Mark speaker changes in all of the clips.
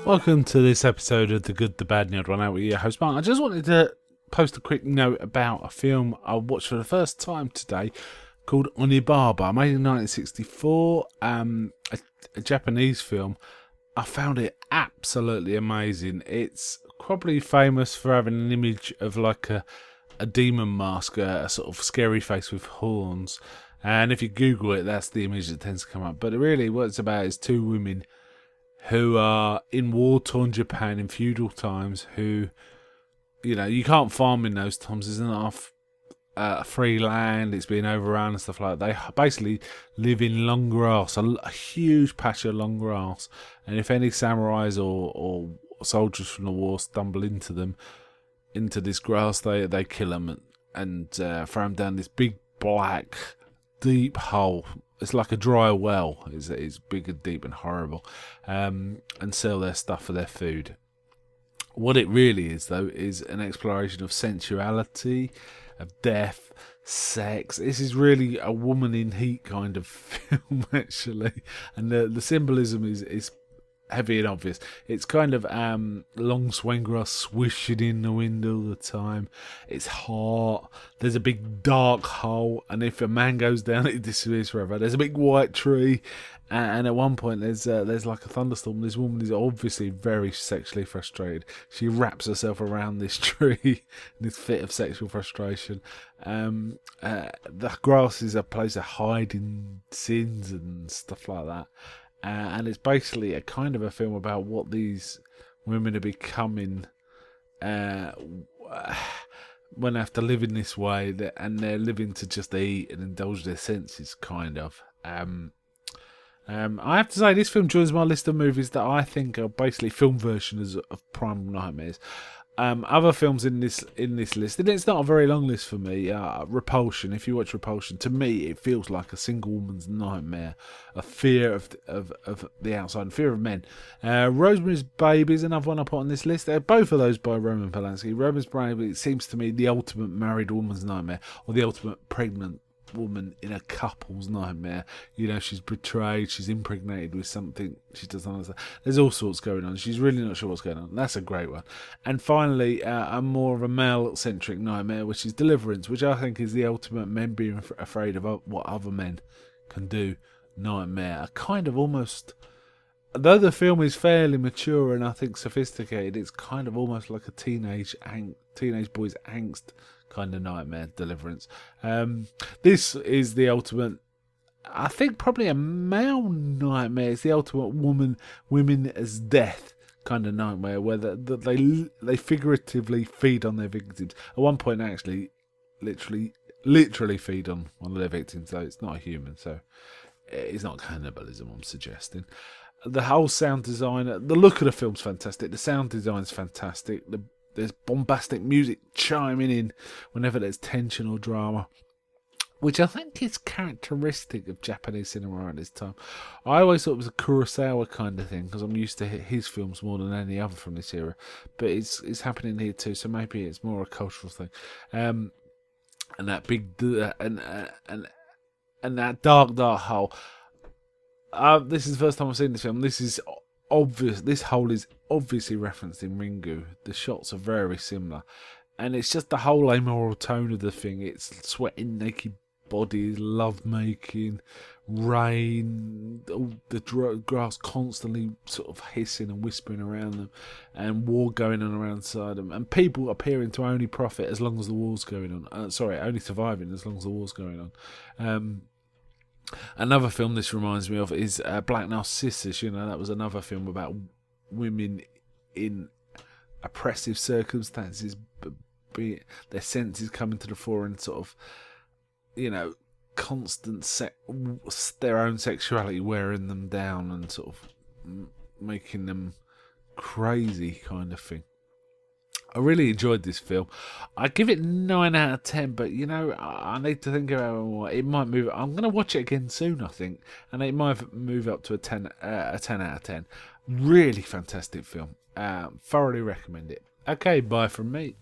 Speaker 1: Welcome to this episode of The Good, The Bad and the Odd One Out with your host Mark. I just wanted to post a quick note about a film I watched for the first time today called Onibaba, made in 1964, a Japanese film. I found it absolutely amazing. It's probably famous for having an image of like a demon mask, a sort of scary face with horns. And if you Google it, that's the image that tends to come up. But really what it's about is two women who are in war-torn Japan in feudal times, who, you know, you can't farm in those times. There's not enough free land. It's been overrun and stuff like that. They basically live in long grass, a huge patch of long grass. And if any samurais or soldiers from the war stumble into this grass, they kill them and throw them down this big black deep hole. It's like a dry well. It's big and deep and horrible, and sell their stuff for their food. What it really is, though, is an exploration of sensuality, of death, sex. This is really a woman in heat kind of film, actually, and the symbolism is heavy and obvious. It's kind of long swing grass swishing in the wind all the time. It's hot. There's a big dark hole, and if a man goes down, it disappears forever. There's a big white tree, and at one point there's like a thunderstorm. This woman is obviously very sexually frustrated. She wraps herself around this tree in this fit of sexual frustration. The grass is a place of hiding sins and stuff like that. And it's basically a kind of a film about what these women are becoming when they have to live in this way, and they're living to just eat and indulge their senses, kind of. I have to say, this film joins my list of movies that I think are basically film versions of Primal Nightmares. Other films in this list, and it's not a very long list for me. Repulsion. If you watch Repulsion, to me it feels like a single woman's nightmare, a fear of the outside, and fear of men. Rosemary's Baby is another one I put on this list. Both of those by Roman Polanski. Rosemary's Baby, it seems to me, the ultimate married woman's nightmare, or the ultimate pregnant woman in a couple's nightmare. You know, she's betrayed, she's impregnated with something she doesn't understand. There's all sorts going on. She's really not sure what's going on. That's a great one. And finally, a more of a male-centric nightmare, which is Deliverance, which I think is the ultimate men being afraid of what other men can do nightmare. A kind of almost, though the film is fairly mature and I think sophisticated, it's kind of almost like a teenage boy's angst kind of nightmare, Deliverance. This is the ultimate, I think, probably a male nightmare. It's the ultimate women as death kind of nightmare, where they figuratively feed on their victims. At one point, actually, literally feed on one of their victims. Though it's not a human, so it's not cannibalism, I'm suggesting. The whole sound design, the look of the film's fantastic. The sound design's fantastic. There's bombastic music chiming in whenever there's tension or drama, which I think is characteristic of Japanese cinema at this time. I always thought it was a Kurosawa kind of thing, because I'm used to his films more than any other from this era. But it's happening here too, so maybe it's more a cultural thing. And that big and that dark hole. This is the first time I've seen this film. This is obvious. This hole is obviously referenced in Ringu. The shots are very similar, and it's just the whole amoral tone of the thing. It's sweating naked bodies, love making, rain, all the grass constantly sort of hissing and whispering around them, and war going on around inside them, and people appearing to only profit as long as the war's going on. Only surviving as long as the war's going on. Another film this reminds me of is Black Narcissus. You know, that was another film about women in oppressive circumstances, but their senses coming to the fore and sort of, you know, constant their own sexuality wearing them down and sort of making them crazy kind of thing. I really enjoyed this film. I give it 9 out of 10, but you know, I need to think about it more. It might move. I'm going to watch it again soon, I think, and it might move up to a 10 out of 10. Really fantastic film. Thoroughly recommend it. Okay, bye from me.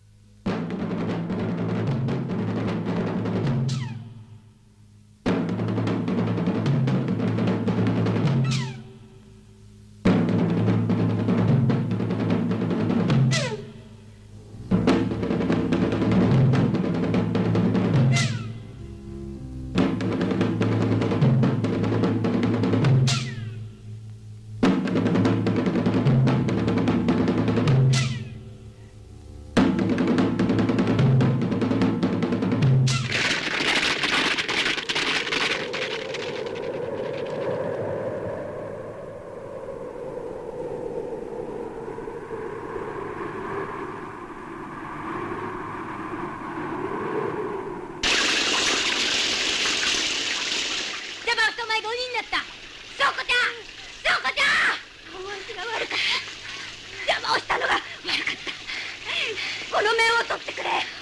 Speaker 2: この面を取ってくれ。